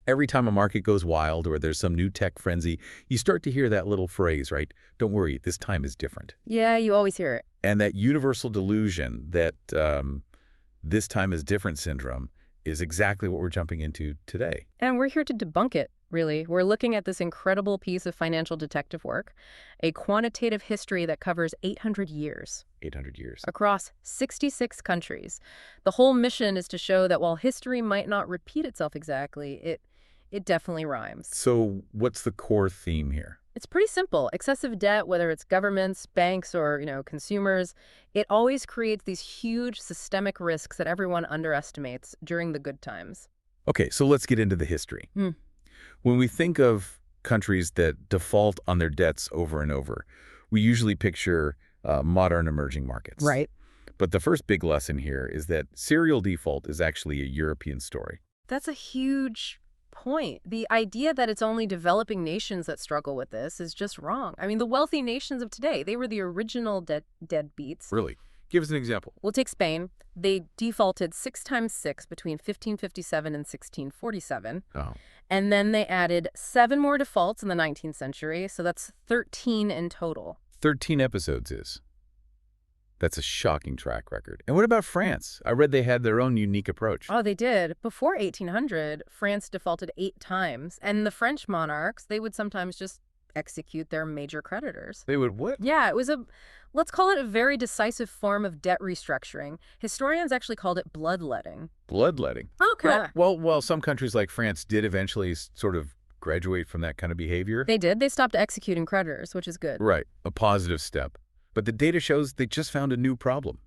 Every time a market goes wild or there's some new tech frenzy, you start to hear that little phrase, right? Don't worry, this time is different. Yeah, you always hear it. And that universal delusion that this time is different syndrome is exactly what we're jumping into today. And we're here to debunk it, really. We're looking at this incredible piece of financial detective work, a quantitative history that covers 800 years. 800 years. Across 66 countries. The whole mission is to show that while history might not repeat itself exactly, it definitely rhymes. So what's the core theme here? It's pretty simple. Excessive debt, whether it's governments, banks, or, consumers, it always creates these huge systemic risks that everyone underestimates during the good times. Okay, so let's get into the history. When we think of countries that default on their debts over and over, we usually picture modern emerging markets. Right. But the first big lesson here is that serial default is actually a European story. That's a huge point. The idea that it's only developing nations that struggle with this is just wrong. I mean, the wealthy nations of today, they were the original deadbeats. Really? Give us an example. We'll take Spain. They defaulted 6 times 6 between 1557 and 1647. Oh. And then they added 7 more defaults in the 19th century, so that's 13 in total. 13 episodes is. That's a shocking track record. And what about France? I read they had their own unique approach. Oh, they did. Before 1800, France defaulted 8 times, and the French monarchs, they would sometimes just execute their major creditors. They would what? Yeah, it was let's call it a very decisive form of debt restructuring. Historians actually called it bloodletting. Bloodletting. Okay. Well, some countries like France did eventually sort of graduate from that kind of behavior. They did. They stopped executing creditors, which is good. Right. A positive step. But the data shows they just found a new problem.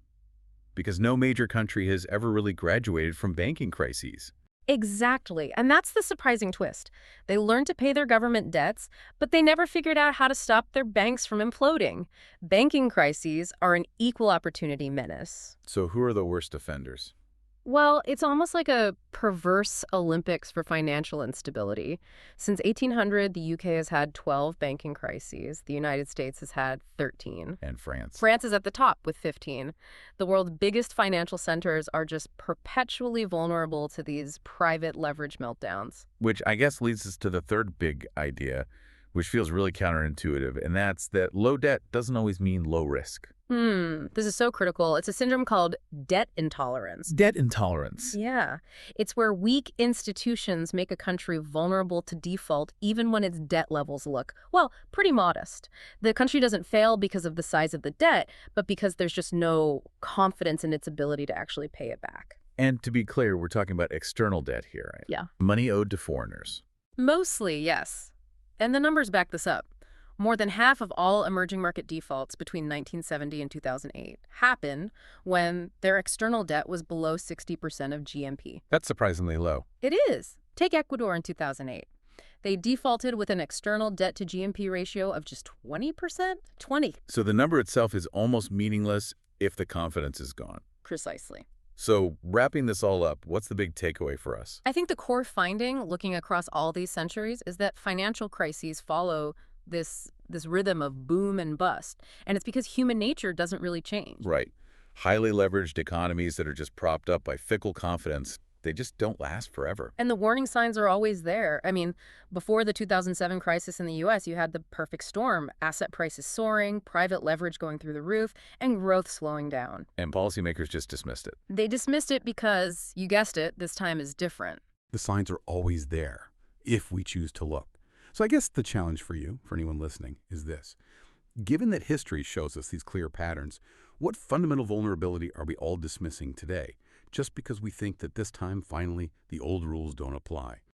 Because no major country has ever really graduated from banking crises. Exactly. And that's the surprising twist. They learned to pay their government debts, but they never figured out how to stop their banks from imploding. Banking crises are an equal opportunity menace. So who are the worst offenders? Well, it's almost like a perverse Olympics for financial instability. Since 1800, the UK has had 12 banking crises. The United States has had 13. And France. France is at the top with 15. The world's biggest financial centers are just perpetually vulnerable to these private leverage meltdowns. Which I guess leads us to the third big idea, which feels really counterintuitive, and that's that low debt doesn't always mean low risk. This is so critical. It's a syndrome called debt intolerance. Debt intolerance. Yeah. It's where weak institutions make a country vulnerable to default even when its debt levels look, well, pretty modest. The country doesn't fail because of the size of the debt, but because there's just no confidence in its ability to actually pay it back. And to be clear, we're talking about external debt here, right? Yeah. Money owed to foreigners. Mostly, yes. And the numbers back this up. More than half of all emerging market defaults between 1970 and 2008 happened when their external debt was below 60% of GNP. That's surprisingly low. It is. Take Ecuador in 2008. They defaulted with an external debt to GNP ratio of just 20%? 20. So the number itself is almost meaningless if the confidence is gone. Precisely. So wrapping this all up, what's the big takeaway for us? I think the core finding, looking across all these centuries, is that financial crises follow this rhythm of boom and bust. And it's because human nature doesn't really change. Right. Highly leveraged economies that are just propped up by fickle confidence, they just don't last forever. And the warning signs are always there. I mean, before the 2007 crisis in the U.S., you had the perfect storm. Asset prices soaring, private leverage going through the roof, and growth slowing down. And policymakers just dismissed it. They dismissed it because, you guessed it, this time is different. The signs are always there, if we choose to look. So I guess the challenge for you, for anyone listening, is this. Given that history shows us these clear patterns, what fundamental vulnerability are we all dismissing today, just because we think that this time, finally, the old rules don't apply?